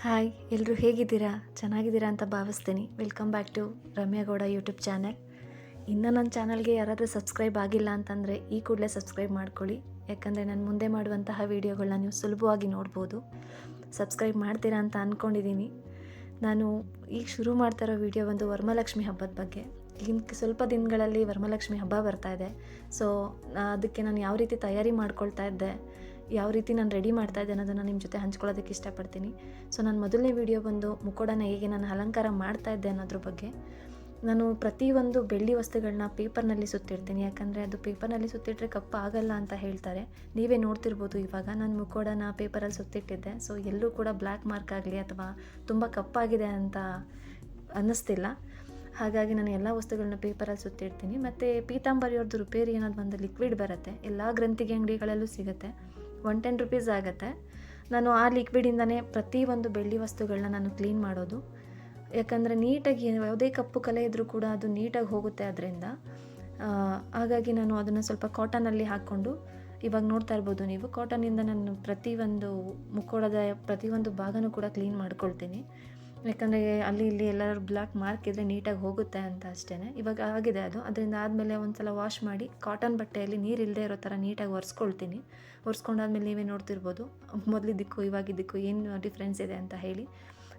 Hi, ಎಲ್ಲರೂ ಹೇಗಿದ್ದೀರಾ? ಚೆನ್ನಾಗಿದ್ದೀರಾ ಅಂತ ಭಾವಿಸ್ತೀನಿ. Welcome back to Ramya Gowda YouTube channel. ಇನ್ನೂ ನನ್ನ ಚಾನಲ್ಗೆ ಯಾರಾದರೂ ಸಬ್ಸ್ಕ್ರೈಬ್ ಆಗಿಲ್ಲ ಅಂತಂದರೆ ಈ ಕೂಡಲೇ ಸಬ್ಸ್ಕ್ರೈಬ್ ಮಾಡ್ಕೊಳ್ಳಿ. ಯಾಕಂದರೆ ನಾನು ಮುಂದೆ ಮಾಡುವಂತಹ ವೀಡಿಯೋಗಳನ್ನ ನೀವು ಸುಲಭವಾಗಿ ನೋಡ್ಬೋದು. ಸಬ್ಸ್ಕ್ರೈಬ್ ಮಾಡ್ತೀರಾ ಅಂತ ಅಂದ್ಕೊಂಡಿದ್ದೀನಿ. ನಾನು ಈಗ ಶುರು ಮಾಡ್ತಾ ಇರೋ ವಿಡಿಯೋ ಒಂದು ವರಮಹಾಲಕ್ಷ್ಮಿ ಹಬ್ಬದ ಬಗ್ಗೆ. ಇನ್ನು ಸ್ವಲ್ಪ ದಿನಗಳಲ್ಲಿ ವರಮಹಾಲಕ್ಷ್ಮಿ ಹಬ್ಬ ಬರ್ತಾ ಇದೆ. ಸೊ ಅದಕ್ಕೆ ನಾನು ಯಾವ ರೀತಿ ತಯಾರಿ ಮಾಡ್ಕೊಳ್ತಾ ಇದ್ದೆ, ಯಾವ ರೀತಿ ನಾನು ರೆಡಿ ಮಾಡ್ತಾ ಇದ್ದೆ ಅನ್ನೋದನ್ನು ನಿಮ್ಮ ಜೊತೆ ಹಂಚ್ಕೊಳ್ಳೋದಕ್ಕೆ ಇಷ್ಟಪಡ್ತೀನಿ. ಸೊ ನನ್ನ ಮೊದಲನೇ ವಿಡಿಯೋ ಬಂದು ಮುಖೋಡನ ಹೇಗೆ ನಾನು ಅಲಂಕಾರ ಮಾಡ್ತಾ ಇದ್ದೆ ಅನ್ನೋದ್ರ ಬಗ್ಗೆ. ನಾನು ಪ್ರತಿಯೊಂದು ಬೆಳ್ಳಿ ವಸ್ತುಗಳನ್ನ ಪೇಪರ್ನಲ್ಲಿ ಸುತ್ತಿಡ್ತೀನಿ. ಯಾಕಂದರೆ ಅದು ಪೇಪರ್ನಲ್ಲಿ ಸುತ್ತಿಟ್ರೆ ಕಪ್ಪು ಆಗಲ್ಲ ಅಂತ ಹೇಳ್ತಾರೆ. ನೀವೇ ನೋಡ್ತಿರ್ಬೋದು, ಇವಾಗ ನಾನು ಮುಖೋಡನ ಪೇಪರಲ್ಲಿ ಸುತ್ತಿಟ್ಟಿದ್ದೆ. ಸೊ ಎಲ್ಲೂ ಕೂಡ ಬ್ಲ್ಯಾಕ್ ಮಾರ್ಕ್ ಆಗಲಿ ಅಥವಾ ತುಂಬ ಕಪ್ಪಾಗಿದೆ ಅಂತ ಅನ್ನಿಸ್ತಿಲ್ಲ. ಹಾಗಾಗಿ ನಾನು ಎಲ್ಲ ವಸ್ತುಗಳನ್ನ ಪೇಪರಲ್ಲಿ ಸುತ್ತಿಡ್ತೀನಿ. ಮತ್ತು ಪೀತಾಂಬರಿಯವ್ರದ್ದು ರುಪೇರಿ ಅನ್ನೋದು ಒಂದು ಲಿಕ್ವಿಡ್ ಬರುತ್ತೆ, ಎಲ್ಲ ಗ್ರಂಥಿಗೆ ಅಂಗಡಿಗಳಲ್ಲೂ ಸಿಗುತ್ತೆ. 110 ರೂಪೀಸ್ ಆಗುತ್ತೆ. ನಾನು ಆ ಲಿಕ್ವಿಡಿಂದನೇ ಪ್ರತಿಯೊಂದು ಬೆಳ್ಳಿ ವಸ್ತುಗಳನ್ನ ನಾನು ಕ್ಲೀನ್ ಮಾಡೋದು. ಯಾಕಂದರೆ ನೀಟಾಗಿ ಯಾವುದೇ ಕಪ್ಪು ಕಲೆ ಇದ್ದರೂ ಕೂಡ ಅದು ನೀಟಾಗಿ ಹೋಗುತ್ತೆ ಅದರಿಂದ. ಹಾಗಾಗಿ ನಾನು ಅದನ್ನು ಸ್ವಲ್ಪ ಕಾಟನಲ್ಲಿ ಹಾಕ್ಕೊಂಡು, ಇವಾಗ ನೋಡ್ತಾ ಇರ್ಬೋದು ನೀವು, ಕಾಟನಿಂದ ನಾನು ಪ್ರತಿಯೊಂದು ಮುಖೋಡದ ಪ್ರತಿಯೊಂದು ಭಾಗನೂ ಕೂಡ ಕ್ಲೀನ್ ಮಾಡ್ಕೊಳ್ತೀನಿ. ಯಾಕಂದರೆ ಅಲ್ಲಿ ಇಲ್ಲಿ ಎಲ್ಲರೂ ಬ್ಲ್ಯಾಕ್ ಮಾರ್ಕ್ ಇದ್ದರೆ ನೀಟಾಗಿ ಹೋಗುತ್ತೆ ಅಂತ ಅಷ್ಟೇ. ಇವಾಗ ಆಗಿದೆ ಅದು. ಅದರಿಂದ ಆದಮೇಲೆ ಒಂದು ಸಲ ವಾಶ್ ಮಾಡಿ ಕಾಟನ್ ಬಟ್ಟೆಯಲ್ಲಿ ನೀರು ಇಲ್ಲದೆ ಇರೋ ಥರ ನೀಟಾಗಿ ಒರೆಸ್ಕೊಳ್ತೀನಿ. ಒರೆಸ್ಕೊಂಡಾದ್ಮೇಲೆ ನೀವೇ ನೋಡ್ತಿರ್ಬೋದು ಮೊದಲಿದ್ದಕ್ಕೂ ಇವಾಗಿದ್ದಕ್ಕೂ ಏನು ಡಿಫ್ರೆನ್ಸ್ ಇದೆ ಅಂತ ಹೇಳಿ.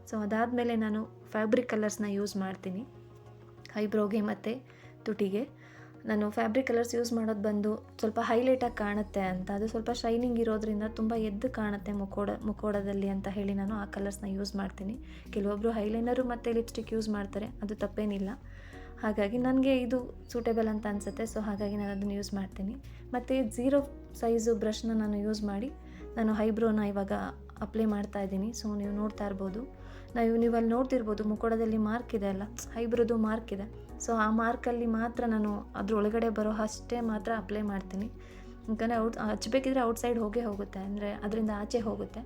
ಸೊ ಅದಾದಮೇಲೆ ನಾನು ಫ್ಯಾಬ್ರಿಕ್ ಕಲರ್ಸ್ನ ಯೂಸ್ ಮಾಡ್ತೀನಿ ಐಬ್ರೋಗೆ ಮತ್ತು ತುಟಿಗೆ. ನಾನು ಫ್ಯಾಬ್ರಿಕ್ ಕಲರ್ಸ್ ಯೂಸ್ ಮಾಡೋದು ಬಂದು ಸ್ವಲ್ಪ ಹೈಲೈಟಾಗಿ ಕಾಣುತ್ತೆ ಅಂತ, ಅದು ಸ್ವಲ್ಪ ಶೈನಿಂಗ್ ಇರೋದ್ರಿಂದ ತುಂಬ ಎದ್ದು ಕಾಣುತ್ತೆ ಮುಖೋಡದಲ್ಲಿ ಅಂತ ಹೇಳಿ ನಾನು ಆ ಕಲರ್ಸ್ನ ಯೂಸ್ ಮಾಡ್ತೀನಿ. ಕೆಲವೊಬ್ಬರು ಐಲೈನರು ಮತ್ತು ಲಿಪ್ಸ್ಟಿಕ್ ಯೂಸ್ ಮಾಡ್ತಾರೆ, ಅದು ತಪ್ಪೇನಿಲ್ಲ. ಹಾಗಾಗಿ ನನಗೆ ಇದು ಸೂಟೇಬಲ್ ಅಂತ ಅನಿಸುತ್ತೆ. ಸೊ ಹಾಗಾಗಿ ನಾನು ಅದನ್ನು ಯೂಸ್ ಮಾಡ್ತೀನಿ. ಮತ್ತು 0 ಸೈಜು ಬ್ರಷ್ನ ನಾನು ಯೂಸ್ ಮಾಡಿ ನಾನು ಐಬ್ರೋನ ಇವಾಗ ಅಪ್ಲೈ ಮಾಡ್ತಾ ಇದ್ದೀನಿ. ಸೊ ನೀವು ನೋಡ್ತಾ ಇರ್ಬೋದು, ನೀವು ಅಲ್ಲಿ ನೋಡ್ತಿರ್ಬೋದು ಮುಖೋಡದಲ್ಲಿ ಮಾರ್ಕ್ ಇದೆ ಅಲ್ಲ, ಐಬ್ರೋದು ಮಾರ್ಕ್ ಇದೆ. ಸೊ ಆ ಮಾರ್ಕಲ್ಲಿ ಮಾತ್ರ ನಾನು ಅದ್ರೊಳಗಡೆ ಬರೋ ಅಷ್ಟೇ ಮಾತ್ರ ಅಪ್ಲೈ ಮಾಡ್ತೀನಿ. ಯಾಕಂದರೆ ಹಚ್ಚಬೇಕಿದ್ರೆ ಔಟ್ಸೈಡ್ ಹೋಗುತ್ತೆ, ಅಂದರೆ ಅದರಿಂದ ಆಚೆ ಹೋಗುತ್ತೆ.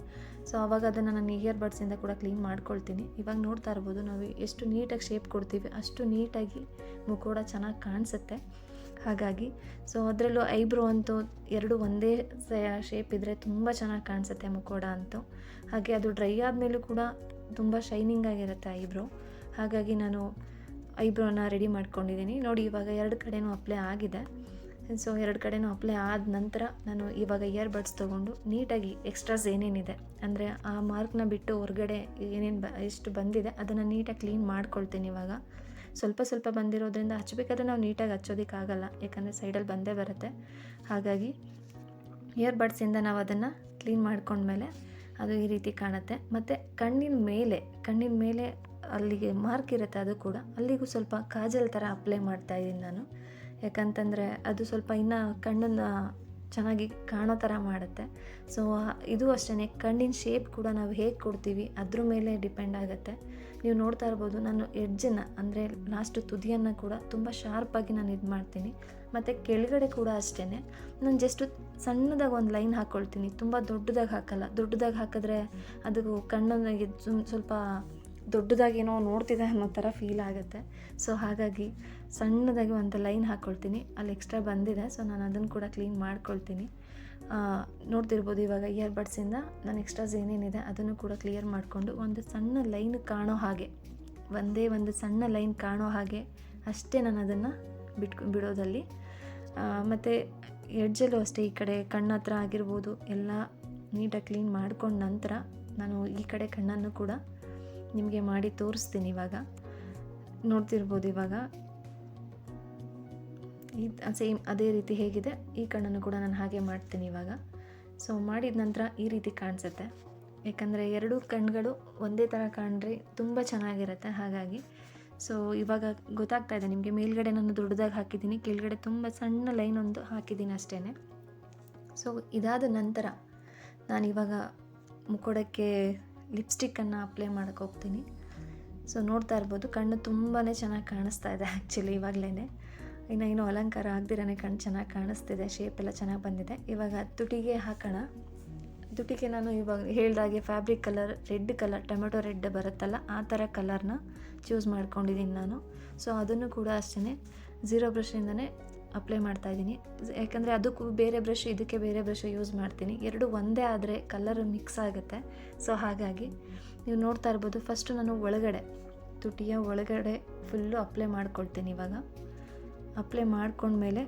ಸೊ ಆವಾಗ ಅದನ್ನು ನಾನು ಇಯರ್ ಬಡ್ಸಿಂದ ಕೂಡ ಕ್ಲೀನ್ ಮಾಡ್ಕೊಳ್ತೀನಿ. ಇವಾಗ ನೋಡ್ತಾ ಇರ್ಬೋದು, ನಾವು ಎಷ್ಟು ನೀಟಾಗಿ ಶೇಪ್ ಕೊಡ್ತೀವಿ ಅಷ್ಟು ನೀಟಾಗಿ ಮುಖೋಡ ಚೆನ್ನಾಗಿ ಕಾಣಿಸುತ್ತೆ. ಹಾಗಾಗಿ ಸೊ ಅದರಲ್ಲೂ ಐಬ್ರೋ ಅಂತೂ 2 ಒಂದೇ ಶೇಪ್ ಇದ್ದರೆ ತುಂಬ ಚೆನ್ನಾಗಿ ಕಾಣಿಸುತ್ತೆ ಮುಖೋಡ ಅಂತೂ. ಹಾಗೆ ಅದು ಡ್ರೈ ಆದಮೇಲೂ ಕೂಡ ತುಂಬ ಶೈನಿಂಗ್ ಆಗಿರುತ್ತೆ ಐಬ್ರೋ. ಹಾಗಾಗಿ ನಾನು ಐಬ್ರೋನ ರೆಡಿ ಮಾಡ್ಕೊಂಡಿದ್ದೀನಿ ನೋಡಿ. ಇವಾಗ 2 ಕಡೆನೂ ಅಪ್ಲೈ ಆಗಿದೆ. ಸೊ 2 ಕಡೆನೂ ಅಪ್ಲೈ ಆದ ನಂತರ ನಾನು ಇವಾಗ ಇಯರ್ ಬಡ್ಸ್ ತೊಗೊಂಡು ನೀಟಾಗಿ ಎಕ್ಸ್ಟ್ರಾಸ್ ಏನೇನಿದೆ, ಅಂದರೆ ಆ ಮಾರ್ಕ್ನ ಬಿಟ್ಟು ಹೊರಗಡೆ ಏನೇನು ಎಷ್ಟು ಬಂದಿದೆ ಅದನ್ನು ನೀಟಾಗಿ ಕ್ಲೀನ್ ಮಾಡ್ಕೊಳ್ತೀನಿ. ಇವಾಗ ಸ್ವಲ್ಪ ಬಂದಿರೋದ್ರಿಂದ ಹಚ್ಚಬೇಕಾದ್ರೆ ನಾವು ನೀಟಾಗಿ ಹಚ್ಚೋದಕ್ಕಾಗಲ್ಲ, ಯಾಕಂದರೆ ಸೈಡಲ್ಲಿ ಬಂದೇ ಬರುತ್ತೆ. ಹಾಗಾಗಿ ಇಯರ್ ಬಡ್ಸಿಂದ ನಾವು ಅದನ್ನು ಕ್ಲೀನ್ ಮಾಡ್ಕೊಂಡ್ಮೇಲೆ ಅದು ಈ ರೀತಿ ಕಾಣುತ್ತೆ. ಮತ್ತು ಕಣ್ಣಿನ ಮೇಲೆ ಅಲ್ಲಿಗೆ ಮಾರ್ಕ್ ಇರುತ್ತೆ, ಅದು ಕೂಡ ಅಲ್ಲಿಗೂ ಸ್ವಲ್ಪ ಕಾಜಲ್ ಥರ ಅಪ್ಲೈ ಮಾಡ್ತಾಯಿದ್ದೀನಿ ನಾನು. ಯಾಕಂತಂದರೆ ಅದು ಸ್ವಲ್ಪ ಇನ್ನೂ ಕಣ್ಣನ್ನು ಚೆನ್ನಾಗಿ ಕಾಣೋ ಥರ ಮಾಡುತ್ತೆ. ಸೊ ಇದು ಅಷ್ಟೇ, ಕಣ್ಣಿನ ಶೇಪ್ ಕೂಡ ನಾವು ಹೇಗೆ ಕೊಡ್ತೀವಿ ಅದ್ರ ಮೇಲೆ ಡಿಪೆಂಡ್ ಆಗುತ್ತೆ. ನೀವು ನೋಡ್ತಾ ಇರ್ಬೋದು, ನಾನು ಎಡ್ಜನ್ನು ಅಂದರೆ ಲಾಸ್ಟು ತುದಿಯನ್ನು ಕೂಡ ತುಂಬ ಶಾರ್ಪಾಗಿ ನಾನು ಇದು ಮಾಡ್ತೀನಿ. ಮತ್ತು ಕೆಳಗಡೆ ಕೂಡ ಅಷ್ಟೇ, ನಾನು ಜಸ್ಟು ಸಣ್ಣದಾಗಿ ಒಂದು ಲೈನ್ ಹಾಕ್ಕೊಳ್ತೀನಿ, ತುಂಬ ದೊಡ್ಡದಾಗಿ ಹಾಕಲ್ಲ. ದೊಡ್ಡದಾಗಿ ಹಾಕಿದ್ರೆ ಅದು ಕಣ್ಣನಿಗೆ ಸ್ವಲ್ಪ ದೊಡ್ಡದಾಗೇನೋ ನೋಡ್ತಿದೆ ಅನ್ನೋ ಥರ ಫೀಲ್ ಆಗುತ್ತೆ. ಸೊ ಹಾಗಾಗಿ ಸಣ್ಣದಾಗಿ ಒಂದು ಲೈನ್ ಹಾಕ್ಕೊಳ್ತೀನಿ. ಅಲ್ಲಿ ಎಕ್ಸ್ಟ್ರಾ ಬಂದಿದೆ, ಸೊ ನಾನು ಅದನ್ನು ಕೂಡ ಕ್ಲೀನ್ ಮಾಡ್ಕೊಳ್ತೀನಿ. ನೋಡ್ತಿರ್ಬೋದು ಇವಾಗ ಇಯರ್ ಬಡ್ಸಿಂದ ನಾನು ಎಕ್ಸ್ಟ್ರಾಸ್ ಏನೇನಿದೆ ಅದನ್ನು ಕೂಡ ಕ್ಲಿಯರ್ ಮಾಡಿಕೊಂಡು ಒಂದು ಸಣ್ಣ ಲೈನ್ ಕಾಣೋ ಹಾಗೆ, ಒಂದೇ ಒಂದು ಸಣ್ಣ ಲೈನ್ ಕಾಣೋ ಹಾಗೆ ಅಷ್ಟೇ ನಾನು ಅದನ್ನು ಬಿಡೋದಲ್ಲಿ. ಮತ್ತು ಎಡ್ಜಲ್ಲೂ ಅಷ್ಟೇ, ಈ ಕಡೆ ಕಣ್ಣ ಹತ್ರ ಆಗಿರ್ಬೋದು ಎಲ್ಲ ನೀಟಾಗಿ ಕ್ಲೀನ್ ಮಾಡ್ಕೊಂಡ ನಂತರ ನಾನು ಈ ಕಡೆ ಕಣ್ಣನ್ನು ಕೂಡ ನಿಮಗೆ ಮಾಡಿ ತೋರಿಸ್ತೀನಿ. ಇವಾಗ ನೋಡ್ತಿರ್ಬೋದು, ಇವಾಗ ಸೇಮ್ ಅದೇ ರೀತಿ ಹೇಗಿದೆ ಈ ಕಣ್ಣನ್ನು ಕೂಡ ನಾನು ಹಾಗೆ ಮಾಡ್ತೀನಿ ಇವಾಗ. ಸೊ ಮಾಡಿದ ನಂತರ ಈ ರೀತಿ ಕಾಣಿಸುತ್ತೆ. ಯಾಕಂದರೆ 2 ಕಣ್ಣುಗಳು ಒಂದೇ ಥರ ಕಾಣ್ರೆ ತುಂಬ ಚೆನ್ನಾಗಿರುತ್ತೆ. ಹಾಗಾಗಿ ಸೊ ಇವಾಗ ಗೊತ್ತಾಗ್ತಾ ಇದೆ ನಿಮಗೆ, ಮೇಲ್ಗಡೆ ನಾನು ದೊಡ್ಡದಾಗಿ ಹಾಕಿದ್ದೀನಿ, ಕೆಳಗಡೆ ತುಂಬ ಸಣ್ಣ ಲೈನ್ ಒಂದು ಹಾಕಿದ್ದೀನಿ ಅಷ್ಟೇ. ಸೊ ಇದಾದ ನಂತರ ನಾನಿವಾಗ ಮುಖೋಡಕ್ಕೆ ಲಿಪ್ಸ್ಟಿಕ್ಕನ್ನು ಅಪ್ಲೈ ಮಾಡೋಕ್ಕೆ ಹೋಗ್ತೀನಿ. ಸೊ ನೋಡ್ತಾ ಇರ್ಬೋದು, ಕಣ್ಣು ತುಂಬಾ ಚೆನ್ನಾಗಿ ಕಾಣಿಸ್ತಾ ಇದೆ ಆ್ಯಕ್ಚುಲಿ ಇವಾಗಲೇ. ಇನ್ನೇನು ಅಲಂಕಾರ ಆಗದಿರೇ ಕಣ್ಣು ಚೆನ್ನಾಗಿ ಕಾಣಿಸ್ತಿದೆ, ಶೇಪ್ ಎಲ್ಲ ಚೆನ್ನಾಗಿ ಬಂದಿದೆ. ಇವಾಗ ತುಟಿಗೆ ಹಾಕೋಣ. ತುಟಿಗೆ ನಾನು ಇವಾಗ ಹೇಳ್ದಾಗೆ fabric colour, red colour, tomato red ಬರುತ್ತಲ್ಲ ಆ ಥರ ಕಲರ್ನ ಚೂಸ್ ಮಾಡ್ಕೊಂಡಿದ್ದೀನಿ ನಾನು. ಸೊ ಅದನ್ನು ಕೂಡ ಅಷ್ಟೇ 0 ಬ್ರಷಿಂದನೇ ಅಪ್ಲೈ ಮಾಡ್ತಾಯಿದ್ದೀನಿ. ಯಾಕಂದರೆ ಅದಕ್ಕೂ ಬೇರೆ ಬ್ರಷ್, ಇದಕ್ಕೆ ಬೇರೆ ಬ್ರಷ್ ಯೂಸ್ ಮಾಡ್ತೀನಿ. 2 ಒಂದೇ ಆದರೆ ಕಲರ್ ಮಿಕ್ಸ್ ಆಗುತ್ತೆ. ಸೊ ಹಾಗಾಗಿ ನೀವು ನೋಡ್ತಾ ಇರ್ಬೋದು. ಫಸ್ಟು ನಾನು ಒಳಗಡೆ ತುಟಿಯ ಒಳಗಡೆ ಫುಲ್ಲು ಅಪ್ಲೈ ಮಾಡ್ಕೊಳ್ತೀನಿ. ಇವಾಗ ಅಪ್ಲೈ ಮಾಡ್ಕೊಂಡ್ಮೇಲೆ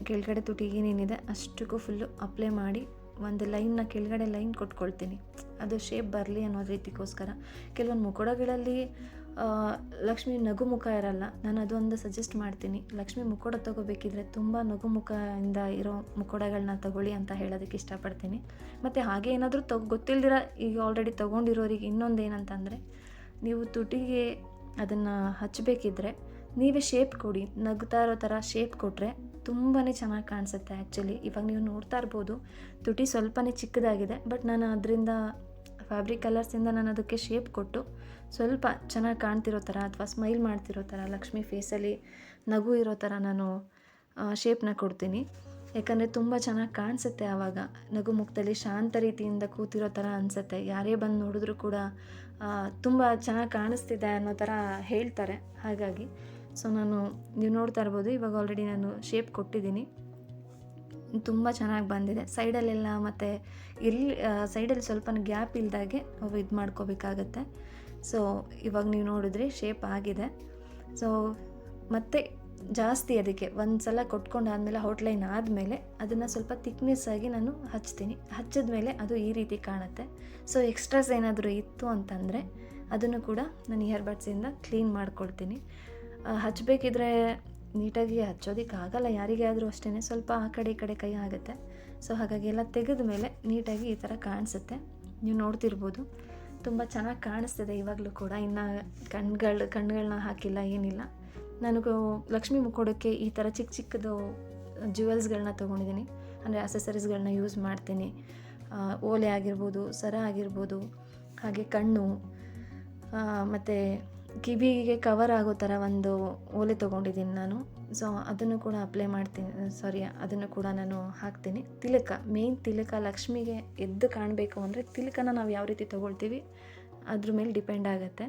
ಕೆಳಗಡೆ ತುಟಿಗೆ ಏನೇನಿದೆ ಅಷ್ಟಕ್ಕೂ ಫುಲ್ಲು ಅಪ್ಲೈ ಮಾಡಿ ಒಂದು ಲೈನ್ನ ಕೆಳಗಡೆ ಲೈನ್ ಕೊಟ್ಕೊಳ್ತೀನಿ. ಅದು ಶೇಪ್ ಬರಲಿ ಅನ್ನೋ ರೀತಿಗೋಸ್ಕರ. ಕೆಲವೊಂದು ಮುಖೋಡಗಳಲ್ಲಿ ಲಕ್ಷ್ಮಿ ನಗು ಮುಖ ಇರಲ್ಲ. ನಾನು ಅದೊಂದು ಸಜೆಸ್ಟ್ ಮಾಡ್ತೀನಿ. ಲಕ್ಷ್ಮಿ ಮುಖೋಡ ತೊಗೋಬೇಕಿದ್ರೆ ತುಂಬ ನಗು ಮುಖದಿಂದ ಇರೋ ಮುಖೋಡಗಳನ್ನ ತಗೊಳ್ಳಿ ಅಂತ ಹೇಳೋದಕ್ಕೆ ಇಷ್ಟಪಡ್ತೀನಿ. ಮತ್ತು ಹಾಗೆ ಏನಾದರೂ ಗೊತ್ತಿಲ್ದಿರ ಈಗ ಆಲ್ರೆಡಿ ತೊಗೊಂಡಿರೋರಿಗೆ ಇನ್ನೊಂದು ಏನಂತಂದರೆ, ನೀವು ತುಟಿಗೆ ಅದನ್ನು ಹಚ್ಚಬೇಕಿದ್ರೆ ನೀವೇ ಶೇಪ್ ಕೊಡಿ. ನಗ್ತಾ ಇರೋ ಥರ ಶೇಪ್ ಕೊಟ್ಟರೆ ತುಂಬಾ ಚೆನ್ನಾಗಿ ಕಾಣಿಸುತ್ತೆ. ಆ್ಯಕ್ಚುಲಿ ಇವಾಗ ನೀವು ನೋಡ್ತಾ ಇರ್ಬೋದು, ತುಟಿ ಸ್ವಲ್ಪನೇ ಚಿಕ್ಕದಾಗಿದೆ. ಬಟ್ ನಾನು ಅದರಿಂದ ಫ್ಯಾಬ್ರಿಕ್ ಕಲರ್ಸಿಂದ ನಾನು ಅದಕ್ಕೆ ಶೇಪ್ ಕೊಟ್ಟು ಸ್ವಲ್ಪ ಚೆನ್ನಾಗಿ ಕಾಣ್ತಿರೋ ಥರ ಅಥವಾ ಸ್ಮೈಲ್ ಮಾಡ್ತಿರೋ ಥರ ಲಕ್ಷ್ಮಿ ಫೇಸಲ್ಲಿ ನಗು ಇರೋ ಥರ ನಾನು ಶೇಪ್ನ ಕೊಡ್ತೀನಿ. ಯಾಕಂದರೆ ತುಂಬ ಚೆನ್ನಾಗಿ ಕಾಣಿಸುತ್ತೆ. ಆವಾಗ ನಗು ಮುಖದಲ್ಲಿ ಶಾಂತ ರೀತಿಯಿಂದ ಕೂತಿರೋ ಥರ ಅನಿಸುತ್ತೆ. ಯಾರೇ ಬಂದು ನೋಡಿದ್ರೂ ಕೂಡ ತುಂಬ ಚೆನ್ನಾಗಿ ಕಾಣಿಸ್ತಿದೆ ಅನ್ನೋ ಥರ ಹೇಳ್ತಾರೆ. ಹಾಗಾಗಿ ನೀವು ನೋಡ್ತಾ ಇರ್ಬೋದು, ಇವಾಗ ಆಲ್ರೆಡಿ ನಾನು ಶೇಪ್ ಕೊಟ್ಟಿದ್ದೀನಿ. ತುಂಬ ಚೆನ್ನಾಗಿ ಬಂದಿದೆ. ಸೈಡಲ್ಲೆಲ್ಲ ಮತ್ತು ಸೈಡಲ್ಲಿ ಸ್ವಲ್ಪ ಗ್ಯಾಪ್ ಇಲ್ದಾಗೆ ಇದು ಮಾಡ್ಕೋಬೇಕಾಗತ್ತೆ. ಸೊ ಇವಾಗ ನೀವು ನೋಡಿದ್ರಿ ಶೇಪ್ ಆಗಿದೆ. ಸೊ ಮತ್ತೆ ಜಾಸ್ತಿ ಅದಕ್ಕೆ ಒಂದು ಸಲ ಕೊಟ್ಕೊಂಡಾದಮೇಲೆ ಔಟ್ಲೈನ್ ಆದಮೇಲೆ ಅದನ್ನು ಸ್ವಲ್ಪ ಥಿಕ್ನೆಸ್ ಆಗಿ ನಾನು ಹಚ್ತೀನಿ. ಹಚ್ಚಿದ್ಮೇಲೆ ಅದು ಈ ರೀತಿ ಕಾಣುತ್ತೆ. ಸೊ ಎಕ್ಸ್ಟ್ರಾಸ್ ಏನಾದರೂ ಇತ್ತು ಅಂತಂದರೆ ಅದನ್ನು ಕೂಡ ನಾನು ಇಯರ್ಬಡ್ಸಿಂದ ಕ್ಲೀನ್ ಮಾಡ್ಕೊಳ್ತೀನಿ. ಹಚ್ಚಬೇಕಿದ್ರೆ ನೀಟಾಗಿ ಹಚ್ಚೋದಕ್ಕಾಗಲ್ಲ ಯಾರಿಗೆ ಆದರೂ ಅಷ್ಟೇ, ಸ್ವಲ್ಪ ಆ ಕಡೆ ಈ ಕಡೆ ಕೈ ಆಗುತ್ತೆ. ಸೊ ಹಾಗಾಗಿ ಎಲ್ಲ ತೆಗೆದ ಮೇಲೆ ನೀಟಾಗಿ ಈ ಥರ ಕಾಣಿಸುತ್ತೆ. ನೀವು ನೋಡ್ತಿರ್ಬೋದು, ತುಂಬ ಚೆನ್ನಾಗಿ ಕಾಣಿಸ್ತಿದೆ ಇವಾಗಲೂ ಕೂಡ. ಇನ್ನು ಕಣ್ಣುಗಳನ್ನ ಹಾಕಿಲ್ಲ, ಏನಿಲ್ಲ. ನನಗೂ ಲಕ್ಷ್ಮಿ ಮುಖೋಡಕ್ಕೆ ಈ ಥರ ಚಿಕ್ಕ ಚಿಕ್ಕದು ಜ್ಯುವೆಲ್ಸ್ಗಳನ್ನ ತೊಗೊಂಡಿದ್ದೀನಿ. ಅಂದರೆ ಅಸೆಸರೀಸ್ಗಳನ್ನ ಯೂಸ್ ಮಾಡ್ತೀನಿ. ಓಲೆ ಆಗಿರ್ಬೋದು, ಸರ ಆಗಿರ್ಬೋದು, ಹಾಗೆ ಕಣ್ಣು ಮತ್ತು ಕಿವಿಗೆ ಕವರ್ ಆಗೋ ಥರ ಒಂದು ಓಲೆ ತೊಗೊಂಡಿದ್ದೀನಿ ನಾನು. ಸೊ ಅದನ್ನು ಕೂಡ ಅಪ್ಲೈ ಮಾಡ್ತೀನಿ. ಅದನ್ನು ಕೂಡ ನಾನು ಹಾಕ್ತೀನಿ. ತಿಲಕ, ಮೇನ್ ತಿಲಕ ಲಕ್ಷ್ಮಿಗೆ ಎದ್ದು ಕಾಣಬೇಕು ಅಂದರೆ ತಿಲಕನ ನಾವು ಯಾವ ರೀತಿ ತೊಗೊಳ್ತೀವಿ ಅದ್ರ ಮೇಲೆ ಡಿಪೆಂಡ್ ಆಗುತ್ತೆ.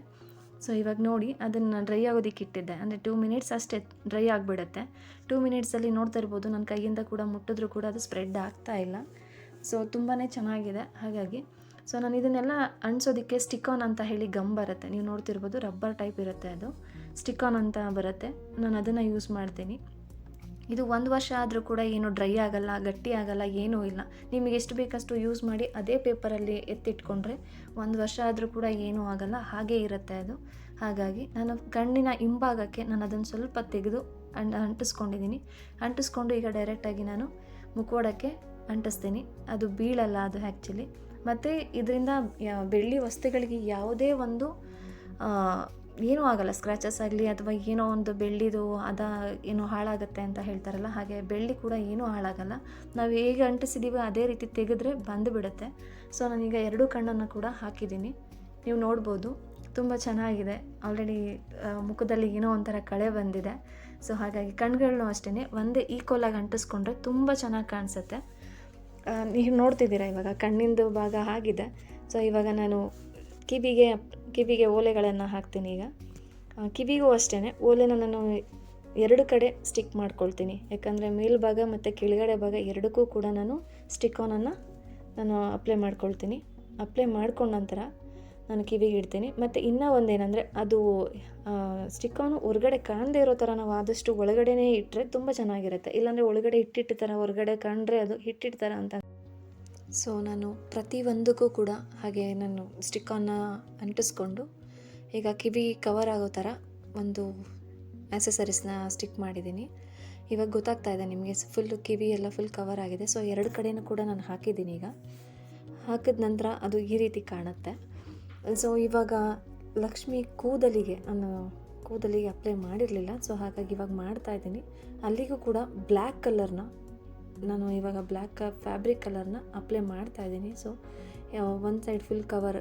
ಸೊ ಇವಾಗ ನೋಡಿ, ಅದನ್ನು ಡ್ರೈ ಆಗೋದಕ್ಕೆ ಇಟ್ಟಿದ್ದೆ. ಅಂದರೆ 2 ಮಿನಿಟ್ಸ್ ಅಷ್ಟೇ ಡ್ರೈ ಆಗಿಬಿಡುತ್ತೆ. 2 ಮಿನಿಟ್ಸಲ್ಲಿ ನೋಡ್ತಾ ಇರ್ಬೋದು, ನನ್ನ ಕೈಯಿಂದ ಕೂಡ ಮುಟ್ಟಿದ್ರೂ ಕೂಡ ಅದು ಸ್ಪ್ರೆಡ್ ಆಗ್ತಾ ಇಲ್ಲ. ಸೊ ತುಂಬಾ ಚೆನ್ನಾಗಿದೆ. ಹಾಗಾಗಿ ನಾನು ಇದನ್ನೆಲ್ಲ ಅಂಟಿಸೋದಕ್ಕೆ ಸ್ಟಿಕಾನ್ ಅಂತ ಹೇಳಿ ಗಮ್ ಬರುತ್ತೆ. ನೀವು ನೋಡ್ತಿರ್ಬೋದು, ರಬ್ಬರ್ ಟೈಪ್ ಇರುತ್ತೆ. ಅದು ಸ್ಟಿಕಾನ್ ಅಂತ ಬರುತ್ತೆ. ನಾನು ಅದನ್ನು ಯೂಸ್ ಮಾಡ್ತೀನಿ. ಇದು 1 ವರ್ಷ ಆದರೂ ಕೂಡ ಏನು ಡ್ರೈ ಆಗಲ್ಲ, ಗಟ್ಟಿ ಆಗಲ್ಲ, ಏನೂ ಇಲ್ಲ. ನಿಮಗೆ ಎಷ್ಟು ಬೇಕಷ್ಟು ಯೂಸ್ ಮಾಡಿ ಅದೇ ಪೇಪರಲ್ಲಿ ಎತ್ತಿಟ್ಕೊಂಡ್ರೆ 1 ವರ್ಷ ಆದರೂ ಕೂಡ ಏನೂ ಆಗಲ್ಲ, ಹಾಗೇ ಇರುತ್ತೆ ಅದು. ಹಾಗಾಗಿ ನಾನು ಕಣ್ಣಿನ ಹಿಂಭಾಗಕ್ಕೆ ನಾನು ಅದನ್ನು ಸ್ವಲ್ಪ ತೆಗೆದು ಅಂಟಿಸ್ಕೊಂಡಿದ್ದೀನಿ. ಅಂಟಿಸ್ಕೊಂಡು ಈಗ ಡೈರೆಕ್ಟಾಗಿ ನಾನು ಮುಖವಾಡಕ್ಕೆ ಅಂಟಿಸ್ತೀನಿ. ಅದು ಬೀಳಲ್ಲ ಅದು ಆ್ಯಕ್ಚುಲಿ. ಮತ್ತು ಇದರಿಂದ ಬೆಳ್ಳಿ ವಸ್ತುಗಳಿಗೆ ಯಾವುದೇ ಒಂದು ಏನೂ ಆಗಲ್ಲ, ಸ್ಕ್ರ್ಯಾಚಸ್ ಆಗಲಿ ಅಥವಾ ಏನೋ ಒಂದು ಬೆಳ್ಳಿದು ಏನೋ ಹಾಳಾಗುತ್ತೆ ಅಂತ ಹೇಳ್ತಾರಲ್ಲ, ಹಾಗೆ ಬೆಳ್ಳಿ ಕೂಡ ಏನೂ ಹಾಳಾಗಲ್ಲ. ನಾವು ಹೇಗೆ ಅಂಟಿಸಿದ್ದೀವಿ ಅದೇ ರೀತಿ ತೆಗೆದ್ರೆ ಬಂದುಬಿಡುತ್ತೆ. ಸೊ ನಾನೀಗ 2 ಕಣ್ಣನ್ನು ಕೂಡ ಹಾಕಿದ್ದೀನಿ. ನೀವು ನೋಡ್ಬೋದು, ತುಂಬ ಚೆನ್ನಾಗಿದೆ. ಆಲ್ರೆಡಿ ಮುಖದಲ್ಲಿ ಏನೋ ಒಂಥರ ಕಳೆ ಬಂದಿದೆ. ಸೊ ಹಾಗಾಗಿ ಕಣ್ಗಳನ್ನೂ ಅಷ್ಟೇ ಒಂದೇ ಈಕ್ವಲಾಗಿ ಅಂಟಿಸ್ಕೊಂಡ್ರೆ ತುಂಬ ಚೆನ್ನಾಗಿ ಕಾಣಿಸುತ್ತೆ. ನೀವು ನೋಡ್ತಿದ್ದೀರಾ ಇವಾಗ ಕಣ್ಣಿಂದು ಭಾಗ ಆಗಿದೆ. ಸೊ ಇವಾಗ ನಾನು ಕಿವಿಗೆ ಓಲೆಗಳನ್ನು ಹಾಕ್ತೀನಿ. ಈಗ ಕಿವಿಗೂ ಅಷ್ಟೇ ಓಲೆನ ನಾನು 2 ಕಡೆ ಸ್ಟಿಕ್ ಮಾಡ್ಕೊಳ್ತೀನಿ. ಯಾಕಂದರೆ ಮೇಲ್ಭಾಗ ಮತ್ತು ಕೆಳಗಡೆ ಭಾಗ ಎರಡಕ್ಕೂ ಕೂಡ ನಾನು ಸ್ಟಿಕಾನನ್ನು ಅಪ್ಲೈ ಮಾಡ್ಕೊಳ್ತೀನಿ. ಅಪ್ಲೈ ಮಾಡ್ಕೊಂಡ ನಂತರ ನಾನು ಕಿವಿಗೆ ಇಡ್ತೀನಿ. ಮತ್ತು ಇನ್ನೂ ಒಂದೇನೆಂದರೆ, ಅದು ಸ್ಟಿಕಾನು ಹೊರಗಡೆ ಕಾಣದೇ ಇರೋ ಥರ ನಾವು ಆದಷ್ಟು ಒಳಗಡೆನೇ ಇಟ್ಟರೆ ತುಂಬ ಚೆನ್ನಾಗಿರುತ್ತೆ. ಇಲ್ಲಾಂದರೆ ಒಳಗಡೆ ಹಿಟ್ಟಿಟ್ಟು ಥರ ಹೊರಗಡೆ ಕಂಡ್ರೆ ಅದು ಹಿಟ್ಟಿಟ್ಟು ಥರ ಅಂತ. ಸೊ ನಾನು ಪ್ರತಿಯೊಂದಕ್ಕೂ ಕೂಡ ಹಾಗೆ ನಾನು ಸ್ಟಿಕಾನ್ನ ಅಂಟಿಸ್ಕೊಂಡು ಈಗ ಕಿವಿ ಕವರ್ ಆಗೋ ಥರ ಒಂದು ಆ್ಯಸೆಸರೀಸ್ನ ಸ್ಟಿಕ್ ಮಾಡಿದ್ದೀನಿ. ಇವಾಗ ಗೊತ್ತಾಗ್ತಾ ಇದೆ ನಿಮಗೆ, ಕಿವಿ ಎಲ್ಲ ಫುಲ್ ಕವರ್ ಆಗಿದೆ. ಸೊ 2 ಕಡೆಯೂ ಕೂಡ ನಾನು ಹಾಕಿದ್ದೀನಿ. ಈಗ ಹಾಕಿದ ನಂತರ ಅದು ಈ ರೀತಿ ಕಾಣುತ್ತೆ. ಸೊ ಇವಾಗ ಲಕ್ಷ್ಮಿ ಕೂದಲಿಗೆ ಅಪ್ಲೈ ಮಾಡಿರಲಿಲ್ಲ. ಸೊ ಹಾಗಾಗಿ ಇವಾಗ ಮಾಡ್ತಾಯಿದ್ದೀನಿ. ಅಲ್ಲಿಗೂ ಕೂಡ ಬ್ಲ್ಯಾಕ್ ಕಲರ್ನ ನಾನು ಇವಾಗ ಬ್ಲ್ಯಾಕ್ ಫ್ಯಾಬ್ರಿಕ್ ಕಲರ್ನ ಅಪ್ಲೈ ಮಾಡ್ತಾಯಿದ್ದೀನಿ. ಸೊ ಒಂದು ಸೈಡ್ ಫುಲ್ ಕವರ್,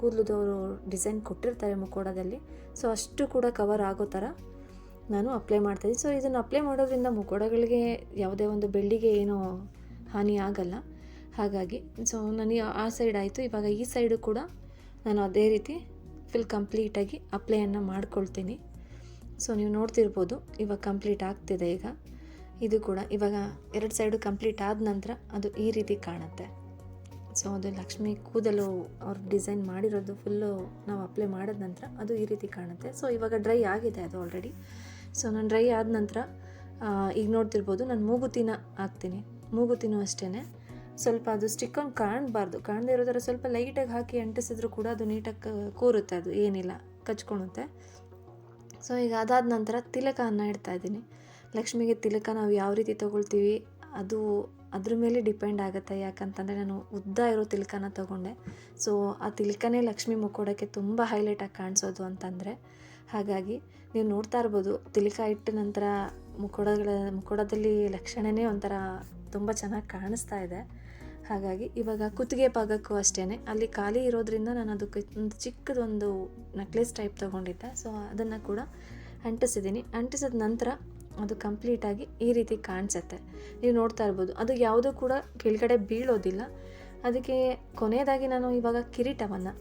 ಕೂದಲುದವರು ಡಿಸೈನ್ ಕೊಟ್ಟಿರ್ತಾರೆ ಮುಖೋಡದಲ್ಲಿ. ಸೊ ಅಷ್ಟು ಕೂಡ ಕವರ್ ಆಗೋ ಥರ ನಾನು ಅಪ್ಲೈ ಮಾಡ್ತಾಯಿದ್ದೀನಿ. ಸೊ ಇದನ್ನು ಅಪ್ಲೈ ಮಾಡೋದ್ರಿಂದ ಮುಖೋಡಗಳಿಗೆ ಯಾವುದೇ ಒಂದು ಬೆಳ್ಳಿಗೆ ಏನೂ ಹಾನಿ ಆಗಲ್ಲ. ಹಾಗಾಗಿ ಸೊ ನನಗೆ ಆ ಸೈಡ್ ಆಯಿತು. ಇವಾಗ ಈ ಸೈಡು ಕೂಡ ನಾನು ಅದೇ ರೀತಿ ಫುಲ್ ಕಂಪ್ಲೀಟಾಗಿ ಅಪ್ಲೈಯನ್ನು ಮಾಡ್ಕೊಳ್ತೀನಿ. ಸೊ ನೀವು ನೋಡ್ತಿರ್ಬೋದು, ಇವಾಗ ಕಂಪ್ಲೀಟ್ ಆಗ್ತಿದೆ. ಈಗ ಇದು ಕೂಡ ಇವಾಗ 2 ಸೈಡು ಕಂಪ್ಲೀಟ್ ಆದ ನಂತರ ಅದು ಈ ರೀತಿ ಕಾಣುತ್ತೆ. ಸೊ ಅದು ಲಕ್ಷ್ಮಿ ಕೂದಲು ಅವ್ರು ಡಿಸೈನ್ ಮಾಡಿರೋದು ಫುಲ್ಲು ನಾವು ಅಪ್ಲೈ ಮಾಡಿದ ನಂತರ ಅದು ಈ ರೀತಿ ಕಾಣುತ್ತೆ. ಸೊ ಇವಾಗ ಡ್ರೈ ಆಗಿದೆ ಅದು ಆಲ್ರೆಡಿ. ಸೊ ನಾನು ಡ್ರೈ ಆದ ನಂತರ ಈಗ ನೋಡ್ತಿರ್ಬೋದು ನಾನು ಮೂಗುತಿನ ಹಾಕ್ತೀನಿ. ಮೂಗುತಿನೂ ಅಷ್ಟೇ ಸ್ವಲ್ಪ ಅದು ಸ್ಟಿಕ್ಕನ್ನು ಕಾಣದೇ ಇರೋ ಥರ ಸ್ವಲ್ಪ ಲೈಟಾಗಿ ಹಾಕಿ ಅಂಟಿಸಿದ್ರು ಕೂಡ ಅದು ನೀಟಾಗಿ ಕೂರುತ್ತೆ, ಅದು ಏನಿಲ್ಲ ಕಚ್ಕೊಳುತ್ತೆ. ಸೊ ಈಗ ಅದಾದ ನಂತರ ತಿಲಕವನ್ನು ಇಡ್ತಾಯಿದ್ದೀನಿ. ಲಕ್ಷ್ಮಿಗೆ ತಿಲಕ ನಾವು ಯಾವ ರೀತಿ ತೊಗೊಳ್ತೀವಿ ಅದು ಅದ್ರ ಮೇಲೆ ಡಿಪೆಂಡ್ ಆಗುತ್ತೆ. ಯಾಕಂತಂದರೆ ನಾನು ಉದ್ದ ಇರೋ ತಿಲಕನ ತೊಗೊಂಡೆ. ಸೊ ಆ ತಿಲಕನೇ ಲಕ್ಷ್ಮಿ ಮುಖೋಡಕ್ಕೆ ತುಂಬ ಹೈಲೈಟಾಗಿ ಕಾಣಿಸೋದು ಅಂತಂದರೆ, ಹಾಗಾಗಿ ನೀವು ನೋಡ್ತಾ ಇರ್ಬೋದು ತಿಲಕ ಇಟ್ಟ ನಂತರ ಮುಖೋಡದಲ್ಲಿ ಲಕ್ಷಣವೇ ಒಂಥರ ತುಂಬ ಚೆನ್ನಾಗಿ ಕಾಣಿಸ್ತಾ ಇದೆ. ಹಾಗಾಗಿ ಇವಾಗ ಕುತ್ತಿಗೆ ಭಾಗಕ್ಕೂ ಅಷ್ಟೇ ಅಲ್ಲಿ ಖಾಲಿ ಇರೋದ್ರಿಂದ ನಾನು ಅದಕ್ಕೆ ಒಂದು ಚಿಕ್ಕದೊಂದು ನೆಕ್ಲೆಸ್ ಟೈಪ್ ತೊಗೊಂಡಿದ್ದೆ. ಸೊ ಅದನ್ನು ಕೂಡ ಅಂಟಿಸಿದ್ದೀನಿ. ಅಂಟಿಸಿದ ನಂತರ ಅದು ಕಂಪ್ಲೀಟಾಗಿ ಈ ರೀತಿ ಕಾಣಿಸುತ್ತೆ. ನೀವು ನೋಡ್ತಾ ಇರ್ಬೋದು ಅದು ಯಾವುದೂ ಕೂಡ ಕೆಳಗಡೆ ಬೀಳೋದಿಲ್ಲ. ಅದಕ್ಕೆ ಕೊನೆಯದಾಗಿ ನಾನು ಇವಾಗ ಕಿರೀಟವನ್ನು,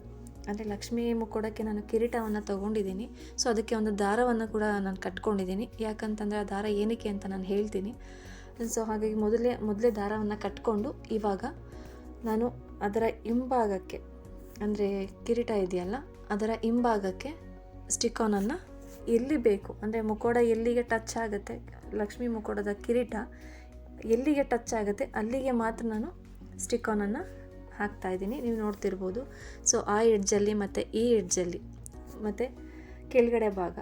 ಅಂದರೆ ಲಕ್ಷ್ಮೀ ಮುಖೋಡಕ್ಕೆ ನಾನು ಕಿರೀಟವನ್ನು ತೊಗೊಂಡಿದ್ದೀನಿ. ಸೊ ಅದಕ್ಕೆ ಒಂದು ದಾರವನ್ನು ಕೂಡ ನಾನು ಕಟ್ಕೊಂಡಿದ್ದೀನಿ. ಯಾಕಂತಂದರೆ ಆ ದಾರ ಏನಕ್ಕೆ ಅಂತ ನಾನು ಹೇಳ್ತೀನಿ. ಸೊ ಹಾಗಾಗಿ ಮೊದಲೇ ದಾರವನ್ನು ಕಟ್ಕೊಂಡು ಇವಾಗ ನಾನು ಅದರ ಹಿಂಭಾಗಕ್ಕೆ, ಅಂದರೆ ಕಿರೀಟ ಇದೆಯಲ್ಲ ಅದರ ಹಿಂಭಾಗಕ್ಕೆ ಸ್ಟಿಕಾನನ್ನು ಎಲ್ಲಿ ಬೇಕು, ಅಂದರೆ ಮುಖೋಡ ಎಲ್ಲಿಗೆ ಟಚ್ ಆಗುತ್ತೆ, ಲಕ್ಷ್ಮೀ ಮುಖೋಡದ ಕಿರೀಟ ಎಲ್ಲಿಗೆ ಟಚ್ ಆಗುತ್ತೆ ಅಲ್ಲಿಗೆ ಮಾತ್ರ ನಾನು ಸ್ಟಿಕಾನನ್ನು ಹಾಕ್ತಾಯಿದ್ದೀನಿ. ನೀವು ನೋಡ್ತಿರ್ಬೋದು. ಸೊ ಆ ಎಡ್ಜಲ್ಲಿ ಮತ್ತು ಈ ಎಡ್ಜಲ್ಲಿ ಮತ್ತು ಕೆಳಗಡೆ ಭಾಗ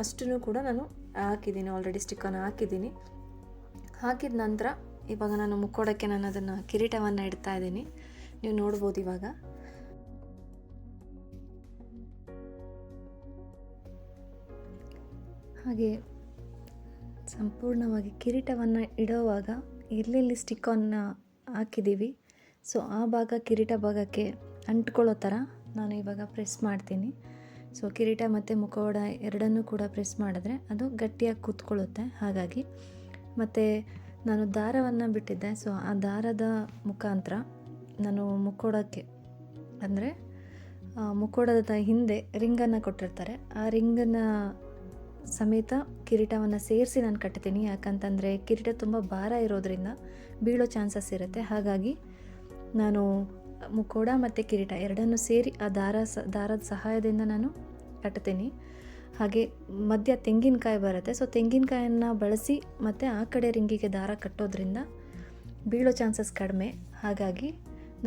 ಅಷ್ಟನ್ನು ಕೂಡ ನಾನು ಹಾಕಿದ್ದೀನಿ, ಆಲ್ರೆಡಿ ಸ್ಟಿಕ್ಕನ್ನು ಹಾಕಿದ್ದೀನಿ. ಹಾಕಿದ ನಂತರ ಇವಾಗ ನಾನು ಮುಖೋಡಕ್ಕೆ ನಾನು ಅದನ್ನು ಕಿರೀಟವನ್ನು ಇಡ್ತಾ ಇದ್ದೀನಿ. ನೀವು ನೋಡ್ಬೋದು ಇವಾಗ. ಹಾಗೆ ಸಂಪೂರ್ಣವಾಗಿ ಕಿರೀಟವನ್ನು ಇಡೋವಾಗ ಎಲ್ಲೆಲ್ಲಿ ಸ್ಟಿಕ್ಕನ್ನು ಹಾಕಿದ್ದೀವಿ ಸೊ ಆ ಭಾಗ ಕಿರೀಟ ಭಾಗಕ್ಕೆ ಅಂಟ್ಕೊಳ್ಳೋ ಥರ ನಾನು ಇವಾಗ ಪ್ರೆಸ್ ಮಾಡ್ತೀನಿ. ಸೊ ಕಿರೀಟ ಮತ್ತು ಮುಖೋಡ ಎರಡನ್ನೂ ಕೂಡ ಪ್ರೆಸ್ ಮಾಡಿದ್ರೆ ಅದು ಗಟ್ಟಿಯಾಗಿ ಕೂತ್ಕೊಳ್ಳುತ್ತೆ. ಹಾಗಾಗಿ ಮತ್ತು ನಾನು ದಾರವನ್ನು ಬಿಟ್ಟಿದ್ದೆ. ಸೊ ಆ ದಾರದ ಮುಖಾಂತರ ನಾನು ಮುಖೋಡಕ್ಕೆ, ಅಂದರೆ ಮುಖೋಡದ ಹಿಂದೆ ರಿಂಗನ್ನು ಕೊಟ್ಟಿರ್ತಾರೆ, ಆ ರಿಂಗನ್ನು ಸಮೇತ ಕಿರೀಟವನ್ನು ಸೇರಿಸಿ ನಾನು ಕಟ್ತೀನಿ. ಯಾಕಂತಂದರೆ ಕಿರೀಟ ತುಂಬ ಭಾರ ಇರೋದ್ರಿಂದ ಬೀಳೋ ಚಾನ್ಸಸ್ ಇರುತ್ತೆ. ಹಾಗಾಗಿ ನಾನು ಮುಖೋಡ ಮತ್ತು ಕಿರೀಟ ಎರಡನ್ನೂ ಸೇರಿ ಆ ದಾರದ ಸಹಾಯದಿಂದ ನಾನು ಕಟ್ತೀನಿ. ಹಾಗೆ ಮಧ್ಯ ತೆಂಗಿನಕಾಯಿ ಬರುತ್ತೆ. ಸೊ ತೆಂಗಿನಕಾಯನ್ನು ಬಳಸಿ ಮತ್ತು ಆ ಕಡೆ ರಿಂಗಿಗೆ ದಾರ ಕಟ್ಟೋದ್ರಿಂದ ಬೀಳೋ ಚಾನ್ಸಸ್ ಕಡಿಮೆ. ಹಾಗಾಗಿ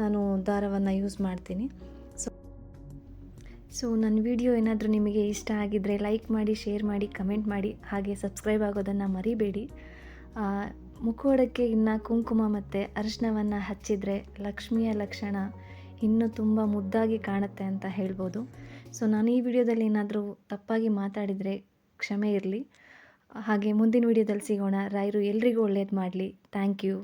ನಾನು ದಾರವನ್ನು ಯೂಸ್ ಮಾಡ್ತೀನಿ. ಸೊ ನನ್ನ ವಿಡಿಯೋ ಏನಾದರೂ ನಿಮಗೆ ಇಷ್ಟ ಆಗಿದ್ದರೆ ಲೈಕ್ ಮಾಡಿ, ಶೇರ್ ಮಾಡಿ, ಕಮೆಂಟ್ ಮಾಡಿ, ಹಾಗೆ ಸಬ್ಸ್ಕ್ರೈಬ್ ಆಗೋದನ್ನು ಮರಿಬೇಡಿ. ಮುಖೋಡಕ್ಕೆ ಇನ್ನು ಕುಂಕುಮ ಮತ್ತು ಅರಿಶಿನವನ್ನು ಹಚ್ಚಿದರೆ ಲಕ್ಷ್ಮಿಯ ಲಕ್ಷಣ ಇನ್ನೂ ತುಂಬ ಮುದ್ದಾಗಿ ಕಾಣುತ್ತೆ ಅಂತ ಹೇಳ್ಬೋದು. ಸೊ ನಾನು ಈ ವಿಡಿಯೋದಲ್ಲಿ ಏನಾದರೂ ತಪ್ಪಾಗಿ ಮಾತಾಡಿದರೆ ಕ್ಷಮೆ ಇರಲಿ. ಹಾಗೆ ಮುಂದಿನ ವಿಡಿಯೋದಲ್ಲಿ ಸಿಗೋಣ. ರಾಯರು ಎಲ್ರಿಗೂ ಒಳ್ಳೇದು ಮಾಡಲಿ. Thank you.